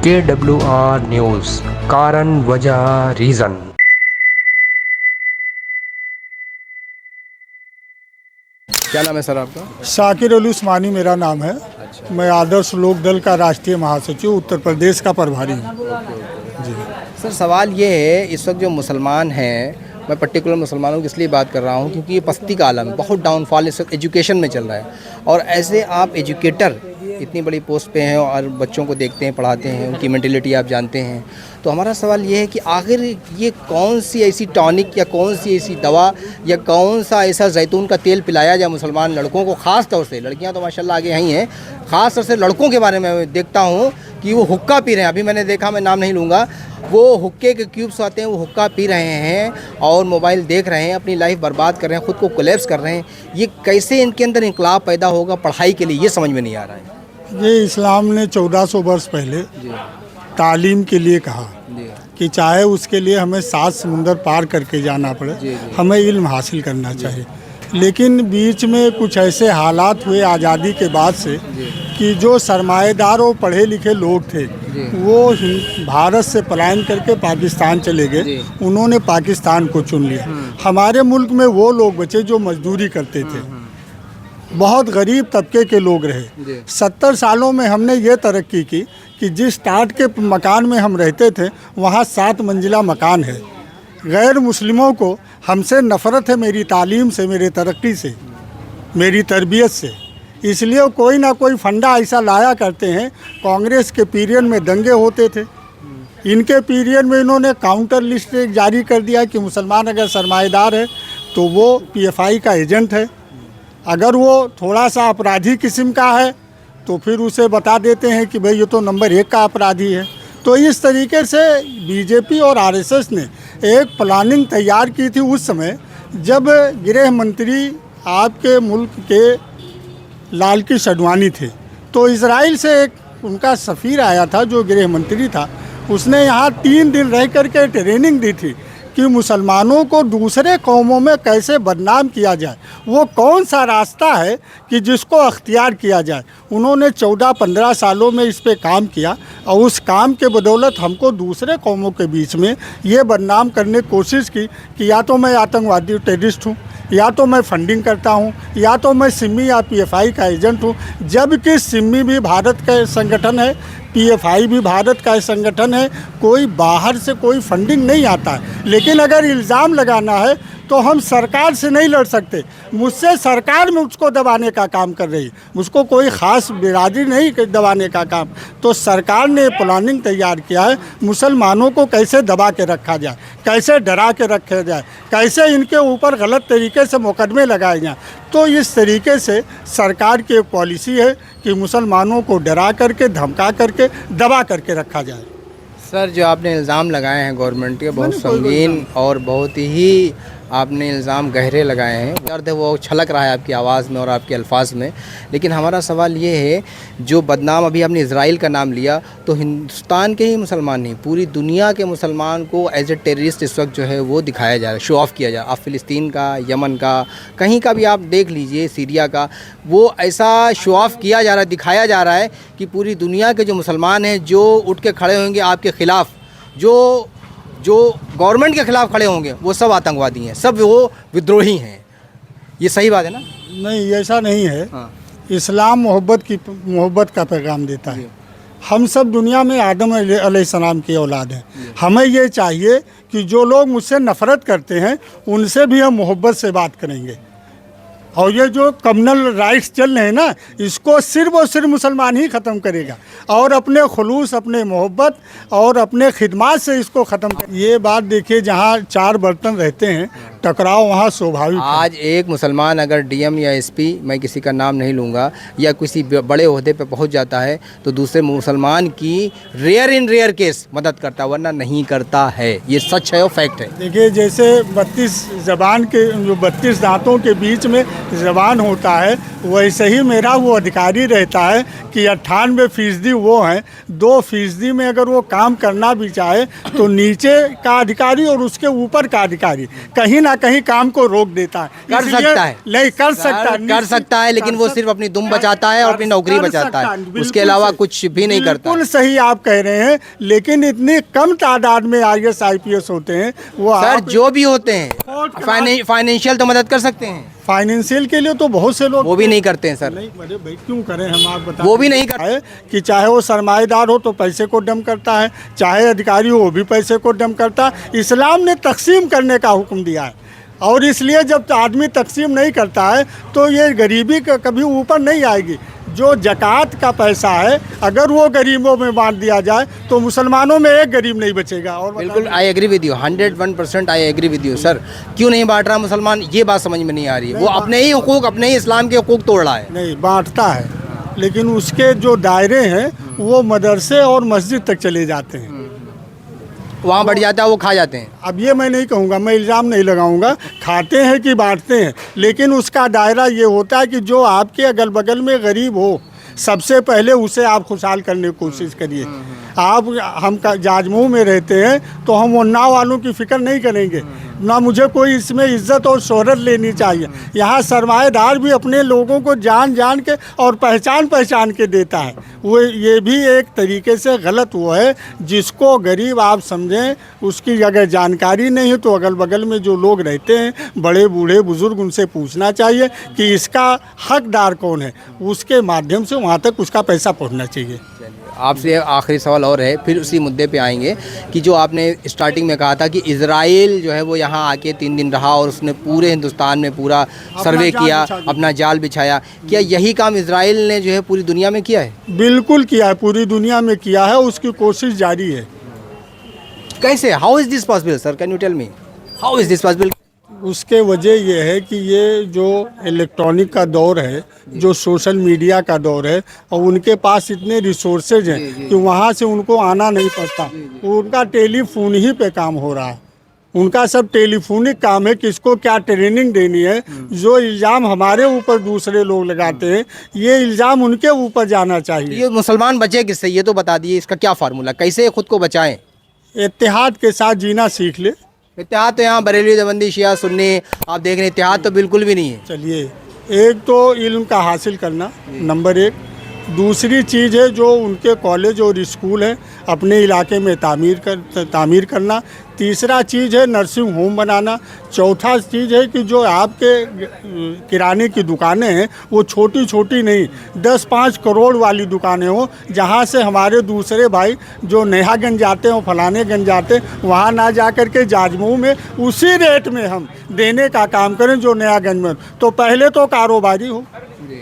KWR news, कारण वजह reason. क्या नाम है सर आपका? शाकिर अली उस्मानी मेरा नाम है। मैं आदर्श लोक दल का राष्ट्रीय महासचिव उत्तर प्रदेश का प्रभारी हूँ। जी सर, सवाल ये है, इस वक्त जो मुसलमान हैं, मैं पर्टिकुलर मुसलमानों की इसलिए बात कर रहा हूँ क्योंकि ये पस्ती का आलम है, बहुत डाउनफॉल इस वक्त एजुकेशन में चल रहा है। और ऐसे आप एजुकेटर इतनी बड़ी पोस्ट पे हैं और बच्चों को देखते हैं, पढ़ाते हैं, उनकी मेंटेलिटी आप जानते हैं। तो हमारा सवाल ये है कि आखिर ये कौन सी ऐसी टॉनिक या कौन सी ऐसी दवा या कौन सा ऐसा जैतून का तेल पिलाया जाए मुसलमान लड़कों को, ख़ास तौर से, लड़कियां तो माशाल्लाह आगे आई हैं, ख़ास तौर से लड़कों के बारे में मैं देखता हूँ कि वो हुक्का पी रहे हैं। अभी मैंने देखा, मैं नाम नहीं लूँगा, वो हुक्के के क्यूब्स आते हैं, वो हुक्का पी रहे हैं और मोबाइल देख रहे हैं, अपनी लाइफ बर्बाद कर रहे हैं, ख़ुद को कोलैप्स कर रहे हैं। ये कैसे इनके अंदर इंकलाब पैदा होगा पढ़ाई के लिए, ये समझ में नहीं आ रहा है। ये इस्लाम ने 1400 वर्ष पहले तालीम के लिए कहा कि चाहे उसके लिए हमें 7 समुंदर पार करके जाना पड़े, हमें इल्म हासिल करना चाहिए। लेकिन बीच में कुछ ऐसे हालात हुए आज़ादी के बाद से कि जो सरमाएदार और पढ़े लिखे लोग थे वो भारत से पलायन करके पाकिस्तान चले गए, उन्होंने पाकिस्तान को चुन लिया। हमारे मुल्क में वो लोग बचे जो मजदूरी करते थे, बहुत गरीब तबके के लोग रहे। 70 सालों में हमने ये तरक्की की कि जिस टाट के मकान में हम रहते थे वहाँ 7 मंजिला मकान है। गैर मुस्लिमों को हमसे नफ़रत है, मेरी तालीम से, मेरी तरक्की से, मेरी तरबियत से। इसलिए कोई ना कोई फंडा ऐसा लाया करते हैं। कांग्रेस के पीरियड में दंगे होते थे, इनके पीरियड में इन्होंने काउंटर लिस्ट जारी कर दिया कि मुसलमान अगर सरमाएदार है तो वो PFI का एजेंट है, अगर वो थोड़ा सा अपराधी किस्म का है तो फिर उसे बता देते हैं कि भाई ये तो नंबर 1 का अपराधी है। तो इस तरीके से बीजेपी और RSS ने एक प्लानिंग तैयार की थी उस समय जब गृह मंत्री आपके मुल्क के लाल कृष्ण आडवाणी थे। तो इजराइल से एक उनका सफ़ीर आया था जो गृह मंत्री था, उसने यहाँ 3 दिन रह करके ट्रेनिंग दी थी कि मुसलमानों को दूसरे कौमों में कैसे बदनाम किया जाए, वो कौन सा रास्ता है कि जिसको अख्तियार किया जाए। उन्होंने 14-15 सालों में इस पे काम किया और उस काम के बदौलत हमको दूसरे कौमों के बीच में ये बदनाम करने की कोशिश की कि या तो मैं आतंकवादी टेररिस्ट हूँ, या तो मैं फंडिंग करता हूँ, या तो मैं सिमी या PFI का एजेंट हूँ। जबकि सिमी भी भारत का संगठन है, PFI भी भारत का संगठन है, कोई बाहर से कोई फंडिंग नहीं आता है। लेकिन अगर इल्ज़ाम लगाना है तो हम सरकार से नहीं लड़ सकते, मुझसे सरकार में उसको दबाने का काम कर रही है, मुझको कोई ख़ास बिरादरी नहीं दबाने का काम। तो सरकार ने प्लानिंग तैयार किया है मुसलमानों को कैसे दबा के रखा जाए, कैसे डरा के रखा जाए, कैसे इनके ऊपर गलत तरीके से मुकदमे लगाए जाएँ। तो इस तरीके से सरकार की एक पॉलिसी है कि मुसलमानों को डरा करके, धमका करके, दबा करके रखा जाए। सर, जो आपने इल्ज़ाम लगाए हैं गवर्नमेंट के, बहुत संगीन और बहुत ही आपने इल्ज़ाम गहरे लगाए हैं। दर्द है वो छलक रहा है आपकी आवाज़ में और आपके अल्फाज में। लेकिन हमारा सवाल ये है, जो बदनाम अभी आपने इज़राइल का नाम लिया, तो हिंदुस्तान के ही मुसलमान नहीं, पूरी दुनिया के मुसलमान को एज ए टेररिस्ट इस वक्त जो है वो दिखाया जा रहा है, शो ऑफ़ किया जा रहा है। आप फ़िलिस्तीन का, यमन का, कहीं का भी आप देख लीजिए, सीरिया का, वो ऐसा शो ऑफ़ किया जा रहा है, दिखाया जा रहा है कि पूरी दुनिया के जो मुसलमान हैं जो उठ के खड़े होंगे आपके ख़िलाफ़, जो गवर्नमेंट के ख़िलाफ़ खड़े होंगे, वो सब आतंकवादी हैं, सब वो विद्रोही हैं। ये सही बात है ना? नहीं, ऐसा नहीं है। हाँ। इस्लाम मोहब्बत का पैगाम देता है। हम सब दुनिया में आदम अलैहिस्सलाम की औलाद हैं। हमें ये चाहिए कि जो लोग मुझसे नफ़रत करते हैं उनसे भी हम मोहब्बत से बात करेंगे। और ये जो कम्युनल राइट्स चल रहे हैं ना, इसको सिर्फ और सिर्फ मुसलमान ही ख़त्म करेगा और अपने खुलूस, अपने मोहब्बत और अपने खिदमात से इसको ख़त्म कर। ये बात देखिए, जहाँ 4 बर्तन रहते हैं टकराव वहाँ स्वाभाविक। आज एक मुसलमान अगर DM या SP, मैं किसी का नाम नहीं लूँगा, या किसी बड़े ओहदे पे पहुँच जाता है तो दूसरे मुसलमान की रेयर केस मदद करता है, वरना नहीं करता है। ये सच है और फैक्ट है। देखिए, जैसे 32 दांतों के बीच में ज़बान होता है, वैसे ही मेरा वो अधिकारी रहता है कि 98% वो हैं, 2% में अगर वो काम करना भी चाहे तो नीचे का अधिकारी और उसके ऊपर का अधिकारी कहीं ना कहीं काम को रोक देता है। कर इसलिए- सकता है। नहीं कर सकता, कर सकता है, लेकिन वो सिर्फ अपनी दुम बचाता है और अपनी नौकरी बचाता है, उसके अलावा कुछ भी नहीं करता। बिल्कुल सही आप कह रहे हैं, लेकिन इतनी कम तादाद में IAS IPS होते हैं वो। सर जो भी होते हैं Fourth class- फाइनेंशियल तो मदद कर सकते हैं, फाइनेंशियल के लिए तो बहुत से लोग वो भी नहीं करते हैं सर। नहीं, अरे भाई क्यों करें हम, आप बताएं। वो भी नहीं करते है कि चाहे वो सरमाएदार हो तो पैसे को डम करता है, चाहे अधिकारी हो वो भी पैसे को डम करता है। इस्लाम ने तकसीम करने का हुक्म दिया है, और इसलिए जब आदमी तकसीम नहीं करता है तो ये गरीबी कभी ऊपर नहीं आएगी। जो ज़कात का पैसा है अगर वो गरीबों में बांट दिया जाए तो मुसलमानों में एक गरीब नहीं बचेगा। और बिल्कुल I agree with you, 101% I agree with you sir. क्यों नहीं बांट रहा मुसलमान, ये बात समझ में नहीं आ रही है। वो अपने ही हुकूक, अपने ही इस्लाम के हुकूक तोड़ रहा है। नहीं बांटता है, लेकिन उसके जो दायरे हैं वो मदरसे और मस्जिद तक चले जाते हैं। वहाँ बढ़ जाता है, वो खा जाते हैं। अब ये मैं नहीं कहूँगा, मैं इल्ज़ाम नहीं लगाऊंगा खाते हैं कि बांटते हैं, लेकिन उसका दायरा ये होता है कि जो आपके अगल बगल में गरीब हो सबसे पहले उसे आप खुशहाल करने की कोशिश करिए। आप हम जाजमऊ में रहते हैं तो हम उन्नाव वालों की फ़िक्र नहीं करेंगे, ना मुझे कोई इसमें इज्जत और शोहरत लेनी चाहिए। यहाँ सरमाएदार भी अपने लोगों को जान जान के और पहचान के देता है। वो ये भी एक तरीके से गलत वो है, जिसको गरीब आप समझें, उसकी अगर जानकारी नहीं है तो अगल बगल में जो लोग रहते हैं बड़े बूढ़े बुजुर्ग, उनसे पूछना चाहिए कि इसका हकदार कौन है, उसके माध्यम से वहाँ तक उसका पैसा पहुँचना चाहिए। आपसे आखिरी सवाल और है, फिर उसी मुद्दे पे आएंगे कि जो आपने स्टार्टिंग में कहा था कि इजराइल जो है वो यहाँ आके 3 दिन रहा और उसने पूरे हिंदुस्तान में पूरा सर्वे किया, अपना जाल बिछाया। क्या यही काम इजराइल ने जो है पूरी दुनिया में किया है? बिल्कुल किया है, पूरी दुनिया में किया है, उसकी कोशिश जारी है। कैसे, how is this possible sir, can you tell me how is this possible? उसके वजह ये है कि ये जो इलेक्ट्रॉनिक का दौर है, जो सोशल मीडिया का दौर है, और उनके पास इतने रिसोर्सेज हैं कि वहाँ से उनको आना नहीं पड़ता। उनका टेलीफोन ही पे काम हो रहा है, उनका सब टेलीफोनिक काम है, किसको क्या ट्रेनिंग देनी है। जो इल्ज़ाम हमारे ऊपर दूसरे लोग लगाते हैं, ये इल्ज़ाम उनके ऊपर जाना चाहिए। ये मुसलमान बचे किससे, ये तो बता दिए, इसका क्या फार्मूला, कैसे खुद को बचाएं? इत्तेहाद के साथ जीना सीख ले। इत्तेहाद तो यहाँ बरेली, देवबंदी, शिया, सुन्नी आप देख रहे हैं, इत्तेहाद तो बिल्कुल भी नहीं है। चलिए, एक तो इल्म का हासिल करना नंबर 1, दूसरी चीज़ है जो उनके कॉलेज और स्कूल हैं अपने इलाके में तामीर करना, तीसरा चीज़ है नर्सिंग होम बनाना, चौथा चीज़ है कि जो आपके किराने की दुकानें हैं वो छोटी छोटी नहीं 10-5 करोड़ वाली दुकानें हो, जहाँ से हमारे दूसरे भाई जो नयागंज जाते हैं, फलानेगंज जाते हैं, वहाँ ना जा कर के जाजमऊ में उसी रेट में हम देने का काम करें जो नयागंज में। तो पहले तो कारोबारी हो,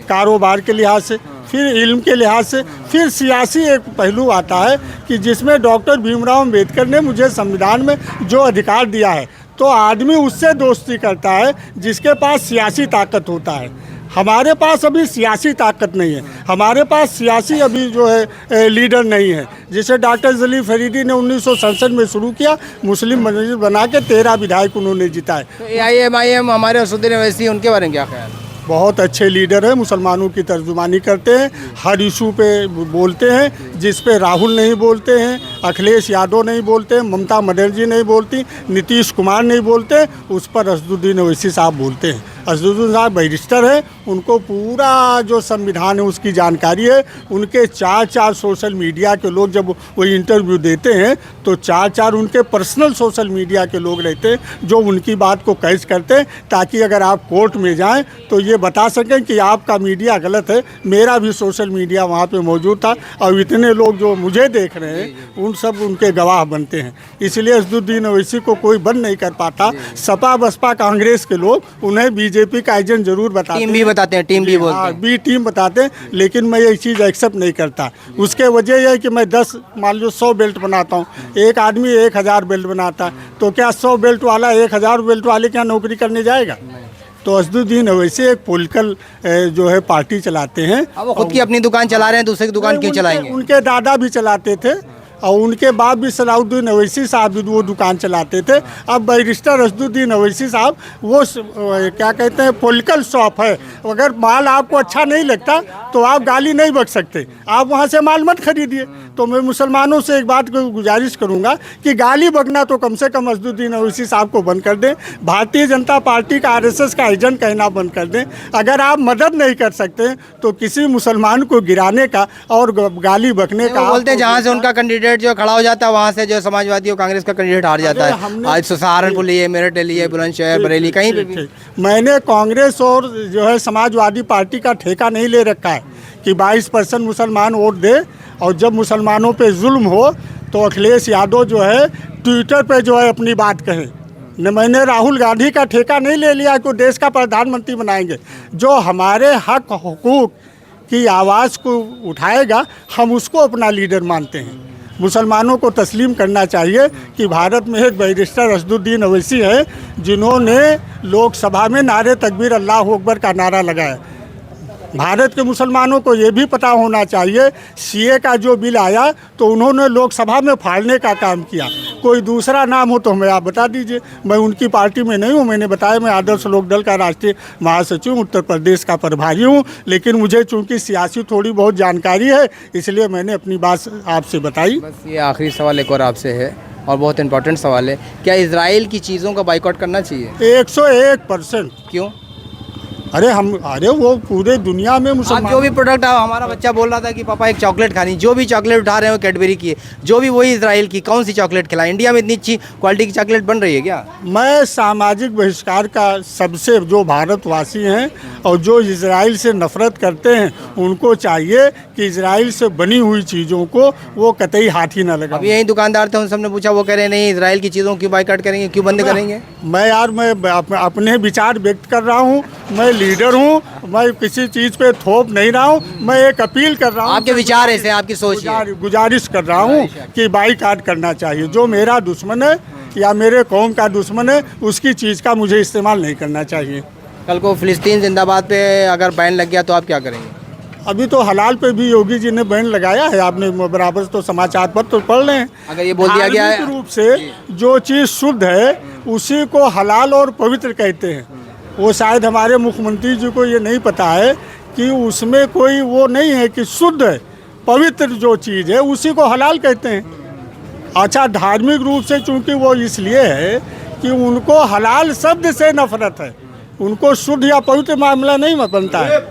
कारोबार के लिहाज से, फिर इल्म के लिहाज से, फिर सियासी एक पहलू आता है कि जिसमें डॉक्टर भीमराव अम्बेडकर ने मुझे संविधान में जो अधिकार दिया है, तो आदमी उससे दोस्ती करता है जिसके पास सियासी ताकत होता है। हमारे पास अभी सियासी ताकत नहीं है, हमारे पास सियासी अभी जो है लीडर नहीं है। जिसे डॉक्टर जलील फरीदी ने 1967 में शुरू किया, मुस्लिम मस्जिद बना के 13 विधायक उन्होंने जिताए। तो AIM हमारे असदुद्दीन ओवैसी, उनके बारे में क्या ख्याल है? बहुत अच्छे लीडर हैं, मुसलमानों की तर्जुमानी करते हैं, हर इशू पे बोलते हैं, जिस पे राहुल नहीं बोलते हैं, अखिलेश यादव नहीं बोलते हैं, ममता बनर्जी नहीं बोलती, नीतीश कुमार नहीं बोलते, उस पर असदुद्दीन ओवैसी साहब बोलते हैं। असदुद्दीन साहब बैरिस्टर है, उनको पूरा जो संविधान है उसकी जानकारी है। उनके 4 सोशल मीडिया के लोग जब वो इंटरव्यू देते हैं तो 4 उनके पर्सनल सोशल मीडिया के लोग रहते हैं जो उनकी बात को कैच करते हैं, ताकि अगर आप कोर्ट में जाएं तो ये बता सकें कि आपका मीडिया गलत है। मेरा भी सोशल मीडिया वहाँ पे मौजूद था और इतने लोग जो मुझे देख रहे हैं उन सब उनके गवाह बनते हैं। इसलिए असदुद्दीन ओवैसी को कोई बंद नहीं कर पाता। सपा बसपा कांग्रेस के लोग उन्हें बीजेपी का एजेंट जरूर बताते हैं, टीम भी बताते हैं, टीम भी बोलते हैं, बी टीम बताते हैं, लेकिन मैं ये चीज़ एक्सेप्ट नहीं करता। उसके वजह यह है कि मैं 10 मान लो 100 बेल्ट बनाता हूँ, एक आदमी 1000 बेल्ट बनाता है, तो क्या 100 बेल्ट वाला 1000 बेल्ट वाले क्या नौकरी करने जाएगा? तो असदुद्दीन ओवैसी एक पॉलिटिकल जो है पार्टी चलाते हैं। अब वो खुद की अपनी दुकान चला रहे हैं, दूसरे की दुकान क्यों चलाएंगे? उनके दादा भी चलाते थे, और उनके बाप भी सलाउद्दीन अवैसी साहब भी वो दुकान चलाते थे। अब बैरिस्टर असदुद्दीन अवैसी साहब वो क्या कहते हैं पॉलिटिकल शॉप है, अगर माल आपको अच्छा नहीं लगता तो आप गाली नहीं बक सकते, आप वहाँ से माल मत खरीदिए। तो मैं मुसलमानों से एक बात को गुजारिश करूँगा कि गाली बकना तो कम से कम असदुद्दीन अवैसी साहब को बंद कर दें, भारतीय जनता पार्टी का RSS का एजेंट कहना बंद कर दें। अगर आप मदद नहीं कर सकते तो किसी मुसलमान को गिराने का और गाली बकने का बोलते हैं जहाँ से उनका कैंडिडेट जो खड़ा हो जाता है वहाँ से जो समाजवादी और कांग्रेस का कैंडिडेट हार जाता है। आज सहारनपुर लिए, मेरठ लिए, बुलंदशहर, बरेली, कहीं पे भी। मैंने कांग्रेस और जो है समाजवादी पार्टी का ठेका नहीं ले रखा है कि 22% मुसलमान वोट दे, और जब मुसलमानों पे जुल्म हो तो अखिलेश यादव जो है ट्विटर पे जो है अपनी बात कहे। न मैंने राहुल गांधी का ठेका नहीं ले लिया कि देश का प्रधानमंत्री बनाएंगे। जो हमारे हक हुकूक की आवाज़ को उठाएगा हम उसको अपना लीडर मानते हैं। मुसलमानों को तस्लीम करना चाहिए कि भारत में एक बैरिस्टर असदुद्दीन अवैसी है जिन्होंने लोकसभा में नारे तकबीर अल्लाह अकबर का नारा लगाया। भारत के मुसलमानों को ये भी पता होना चाहिए CA का जो बिल आया तो उन्होंने लोकसभा में फाड़ने का काम किया। कोई दूसरा नाम हो तो हमें आप बता दीजिए। मैं उनकी पार्टी में नहीं हूँ, मैंने बताया मैं आदर्श लोक दल का राष्ट्रीय महासचिव उत्तर प्रदेश का प्रभारी हूँ, लेकिन मुझे चूँकि सियासी थोड़ी बहुत जानकारी है इसलिए मैंने अपनी बात आपसे बताई। बस ये आखिरी सवाल एक और आपसे है और बहुत इंपॉर्टेंट सवाल है, क्या इजराइल की चीज़ों का बाइकआउट करना चाहिए? 101%। क्यों? अरे वो पूरे दुनिया में मुसलमान जो भी प्रोडक्ट हमारा बच्चा बोल रहा था कि पापा एक चॉकलेट खानी, जो भी चॉकलेट उठा रहे हो कैडबरी की है, जो भी वही इजराइल की, कौन सी चॉकलेट खिलाए? इंडिया में इतनी अच्छी क्वालिटी की चॉकलेट बन रही है क्या? मैं सामाजिक बहिष्कार का सबसे जो भारतवासी हैं और जो इजराइल से नफरत करते हैं उनको चाहिए कि इजराइल से बनी हुई चीज़ों को वो कतई हाथ ही न लगा। अभी यही दुकानदार थे, उन सबने पूछा, वो कह रहे नहीं इजराइल की चीज़ों क्यों बाइकआउट करेंगे, क्यों बंद करेंगे? मैं अपने विचार व्यक्त कर रहा हूँ, मैं लीडर हूँ, मैं किसी चीज़ पे थोप नहीं रहा हूँ, मैं एक अपील कर रहा हूँ। आपके विचार ऐसे, आपकी सोच है। गुजारिश कर रहा हूँ कि बाइकआउट करना चाहिए। जो मेरा दुश्मन है या मेरे कौम का दुश्मन है उसकी चीज़ का मुझे इस्तेमाल नहीं करना चाहिए। कल को फिलिस्तीन जिंदाबाद पे अगर बैन लग गया तो आप क्या करेंगे? अभी तो हलाल पे भी योगी जी ने बैन लगाया है, आपने बराबर तो समाचार पत्र तो पढ़ लें। अगर ये बोल दिया गया है रूप से जो चीज़ शुद्ध है उसी को हलाल और पवित्र कहते हैं। वो शायद हमारे मुख्यमंत्री जी को ये नहीं पता है कि उसमें कोई वो नहीं है कि शुद्ध है, पवित्र जो चीज़ है उसी को हलाल कहते हैं। अच्छा, धार्मिक रूप से चूंकि वो इसलिए है कि उनको हलाल शब्द से नफरत है, उनको शुद्ध या पवित्र मामला नहीं बनता है।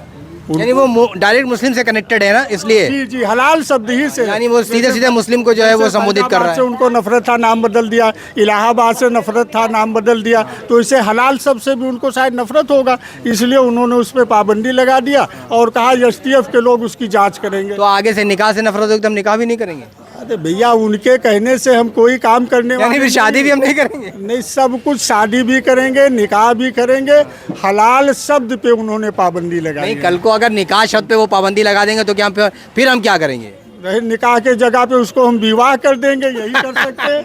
यानी वो डायरेक्ट मुस्लिम से कनेक्टेड है ना, इसलिए जी हलाल शब्द ही से, यानी वो सीधे सीधे मुस्लिम को जो है वो संबोधित कर रहा है। उनको नफरत था, नाम बदल दिया। इलाहाबाद से नफरत था, नाम बदल दिया। तो इसे हलाल शब्द से भी उनको शायद नफरत होगा, इसलिए उन्होंने उस पर पाबंदी लगा दिया और कहा STF के लोग उसकी जाँच करेंगे। तो आगे से निकाह से नफरत होगी तो हम निकाह भी नहीं करेंगे? अरे भैया, उनके कहने से हम कोई काम करने वाले फिर शादी भी हम नहीं करेंगे? नहीं, सब कुछ, शादी भी करेंगे, निकाह भी करेंगे। हलाल शब्द पे उन्होंने पाबंदी लगाई। नहीं, कल को अगर निकाह शब्द पे वो पाबंदी लगा देंगे तो क्या फिर हम क्या करेंगे? निकाह के जगह पे उसको हम विवाह कर देंगे, यही कर सकते हैं।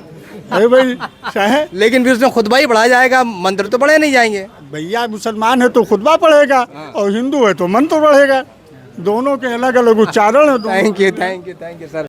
अरे भाई चाहे, लेकिन फिर उसमें खुतबा ही पढ़ा जाएगा, मंत्र तो पढ़े नहीं जाएंगे। भैया, मुसलमान है तो खुतबा पढ़ेगा और हिंदू है तो मंत्र पढ़ेगा, दोनों के अलग अलग उच्चारण है। Thank you sir.